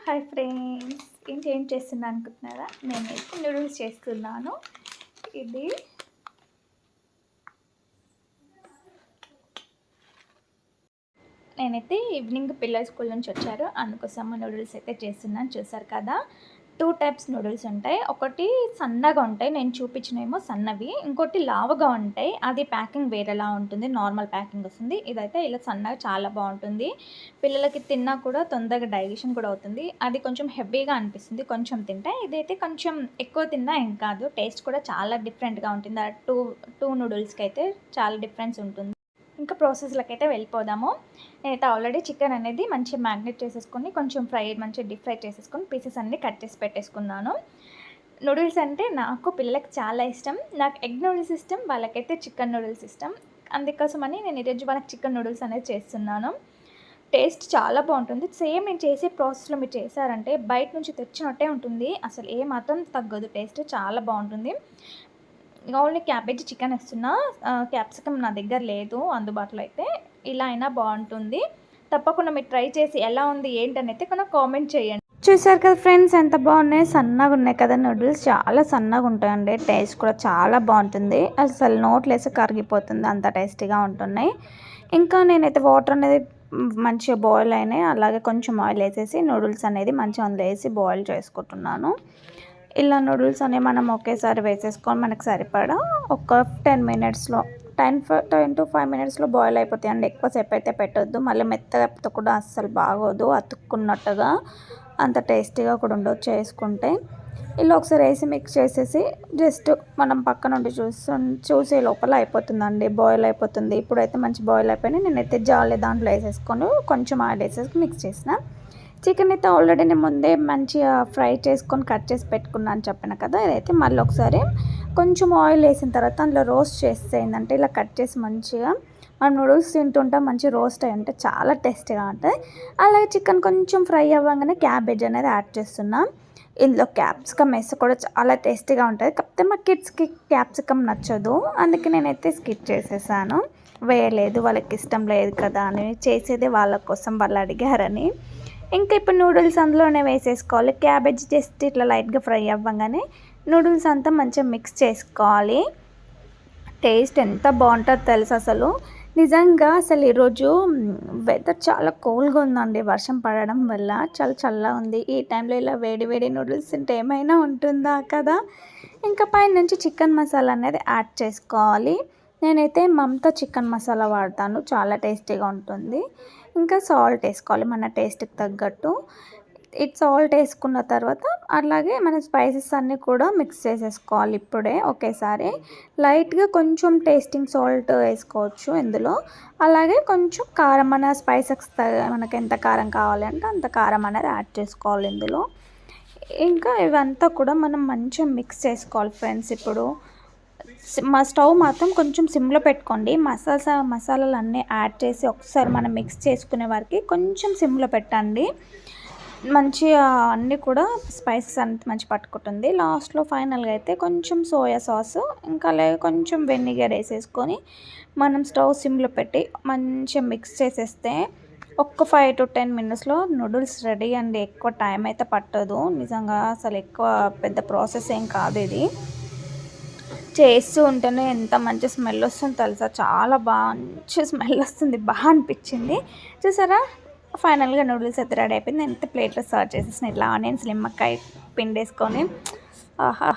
Hi friends, ఏం చేస్తున్నా అనుకుంటున్నారా? నేనైతే నూడిల్స్ చేస్తున్నాను. ఇది నేనైతే ఈవినింగ్ పిల్లలు స్కూల్ నుంచి వచ్చారు, అందుకోసం నూడిల్స్ అయితే చేస్తున్నాను. చూసారు కదా, 2 టైప్స్ నూడిల్స్ ఉంటాయి. ఒకటి సన్నగా ఉంటాయి, నేను చూపించినేమో సన్నవి. ఇంకోటి లావుగా ఉంటాయి, అది ప్యాకింగ్ వేరేలా ఉంటుంది, నార్మల్ ప్యాకింగ్ వస్తుంది. ఇదైతే ఇలా సన్నగా చాలా బాగుంటుంది. పిల్లలకి తిన్నా కూడా తొందరగా డైజెషన్ కూడా అవుతుంది. అది కొంచెం హెవీగా అనిపిస్తుంది కొంచెం తింటే. ఇదైతే కొంచెం ఎక్కువ తిన్నా ఏం కాదు. టేస్ట్ కూడా చాలా డిఫరెంట్గా ఉంటుంది. ఆ టూ నూడిల్స్కి అయితే చాలా డిఫరెన్స్ ఉంటుంది. ఇంకా ప్రాసెస్లోకి అయితే వెళ్ళిపోదాము. నేనైతే ఆల్రెడీ చికెన్ అనేది మంచిగా మ్యాగ్నేట్ చేసేసుకొని కొంచెం మంచిగా డీప్ ఫ్రై చేసేసుకొని పీసెస్ అన్నీ కట్ చేసి పెట్టేసుకున్నాను. నూడిల్స్ అంటే నాకు పిల్లలకి చాలా ఇష్టం. నాకు ఎగ్ నూడిల్స్ ఇష్టం, వాళ్ళకైతే చికెన్ నూడిల్స్ ఇష్టం. అందుకోసమని నేను ఈరోజు వాళ్ళకి చికెన్ నూడిల్స్ అనేది చేస్తున్నాను. టేస్ట్ చాలా బాగుంటుంది. సేమ్ నేను చేసే ప్రాసెస్లో మీరు చేశారంటే బయట నుంచి తెచ్చినట్టే ఉంటుంది, అసలు ఏ మాత్రం తగ్గదు. టేస్ట్ చాలా బాగుంటుంది. ఓన్లీ క్యాబేజీ చికెన్ ఇస్తున్నా, క్యాప్సికమ్ నా దగ్గర లేదు అందుబాటులో. అయితే ఇలా అయినా బాగుంటుంది. తప్పకుండా మీరు ట్రై చేసి ఎలా ఉంది ఏంటని అయితే కొంచెం కామెంట్ చేయండి. చూసారు కదా ఫ్రెండ్స్, ఎంత బాగున్నాయి, సన్నగా ఉన్నాయి కదా నూడిల్స్. చాలా సన్నగా ఉంటాయండి, టేస్ట్ కూడా చాలా బాగుంటుంది. అసలు నోట్లో వేసి కరిగిపోతుంది, అంత టేస్టీగా ఉంటున్నాయి. ఇంకా నేనైతే వాటర్ అనేది మంచిగా బాయిల్ అయినాయి, అలాగే కొంచెం ఆయిల్ వేసేసి నూడిల్స్ అనేది మంచిగా అందులో వేసి బాయిల్ చేసుకుంటున్నాను. ఇలా నూడిల్స్ అనేవి మనం ఒకేసారి వేసేసుకొని మనకు సరిపడా ఒక 10 మినిట్స్లో 10 to 5 మినిట్స్లో బాయిల్ అయిపోతాయి అండి. ఎక్కువసేపు అయితే పెట్టొద్దు, మళ్ళీ మెత్తగా కూడా అస్సలు బాగోదు, అతుక్కున్నట్టుగా అంత టేస్టీగా కూడా ఉండదు చేసుకుంటే. ఇలా ఒకసారి వేసి మిక్స్ చేసేసి జస్ట్ మనం పక్క నుండి చూసే లోపల అయిపోతుందండి, బాయిల్ అయిపోతుంది. ఇప్పుడైతే మంచి బాయిల్ అయిపోయినాయి. నేనైతే జాలి దాంట్లో వేసేసుకొని కొంచెం ఆయిల్ వేసేసి మిక్స్ చేసిన. చికెన్ అయితే ఆల్రెడీ నేను ముందే మంచిగా ఫ్రై చేసుకొని కట్ చేసి పెట్టుకున్నాను చెప్పాను కదా. ఇదైతే మళ్ళీ ఒకసారి కొంచెం ఆయిల్ వేసిన తర్వాత అందులో రోస్ట్ చేస్తే ఏంటంటే ఇలా కట్ చేసి మంచిగా మనం నూడిల్స్ తింటుంటే మంచి రోస్ట్ అయ్యి ఉంటే చాలా టేస్టీగా ఉంటుంది. అలాగే చికెన్ కొంచెం ఫ్రై అవ్వగానే క్యాబేజ్ అనేది యాడ్ చేస్తున్నాం. ఇందులో క్యాప్సికమ్ వేస్తే కూడా చాలా టేస్టీగా ఉంటుంది. కాకపోతే మా కిడ్స్కి క్యాప్సికమ్ నచ్చదు, అందుకే నేనైతే స్కిప్ చేసేసాను, వేయలేదు. వాళ్ళకి ఇష్టం లేదు కదా అని, చేసేదే వాళ్ళ కోసం, వాళ్ళు అడిగారని. ఇంకా ఇప్పుడు నూడిల్స్ అందులోనే వేసేసుకోవాలి. క్యాబేజ్ జస్ట్ ఇట్లా లైట్గా ఫ్రై అవ్వగానే నూడిల్స్ అంతా మంచిగా మిక్స్ చేసుకోవాలి. టేస్ట్ ఎంత బాగుంటుందో తెలుసు అసలు. నిజంగా అసలు ఈరోజు వెదర్ చాలా కూల్గా ఉందండి, వర్షం పడడం వల్ల చాలా చల్లగా ఉంది. ఈ టైంలో ఇలా వేడి వేడి నూడిల్స్ తింటే ఏమైనా ఉంటుందా కదా. ఇంకా పైన నుంచి చికెన్ మసాలా అనేది యాడ్ చేసుకోవాలి. నేనైతే మమతా చికెన్ మసాలా వాడతాను, చాలా టేస్టీగా ఉంటుంది. ఇంకా సాల్ట్ వేసుకోవాలి మన టేస్ట్కి తగ్గట్టు. సాల్ట్ వేసుకున్న తర్వాత అలాగే మన స్పైసెస్ అన్నీ కూడా మిక్స్ చేసేసుకోవాలి. ఇప్పుడే ఒకేసారి లైట్గా కొంచెం టేస్టింగ్ సాల్ట్ వేసుకోవచ్చు ఇందులో. అలాగే కొంచెం కారం, మన స్పైసెస్ మనకు ఎంత కారం కావాలి అంటే అంత కారం అనేది యాడ్ చేసుకోవాలి ఇందులో. ఇంకా ఇవంతా కూడా మనం మంచిగా మిక్స్ చేసుకోవాలి ఫ్రెండ్స్. ఇప్పుడు మా స్టవ్ మాత్రం కొంచెం సిమ్లో పెట్టుకోండి. మసాలాలు అన్నీ యాడ్ చేసి ఒకసారి మనం మిక్స్ చేసుకునే వరకు కొంచెం సిమ్లో పెట్టండి. మంచిగా అన్నీ కూడా స్పైసెస్ అంత మంచి పట్టుకుంటుంది. లాస్ట్లో ఫైనల్గా అయితే కొంచెం సోయా సాస్, ఇంకా అలాగే కొంచెం వెనిగర్ వేసేసుకొని మనం స్టవ్ సిమ్లో పెట్టి మంచిగా మిక్స్ చేసేస్తే ఒక్క 5 to 10 మినిట్స్లో నూడిల్స్ రెడీ అండి. ఎక్కువ టైం అయితే పట్టదు నిజంగా, అసలు ఎక్కువ పెద్ద ప్రాసెస్ ఏం కాదు ఇది. చేస్తూ ఉంటేనే ఎంత మంచి స్మెల్ వస్తుందో తెలుసా, చాలా మంచి స్మెల్ వస్తుంది, బాగా అనిపించింది. చూసారా, ఫైనల్గా నూడిల్స్ అయితే రెడీ అయిపోయింది. నేను అయితే ప్లేట్లో సర్వ్ చేసేసిన ఇట్లా ఆనియన్స్, నిమ్మకాయ పిండేసుకొని. ఆహా.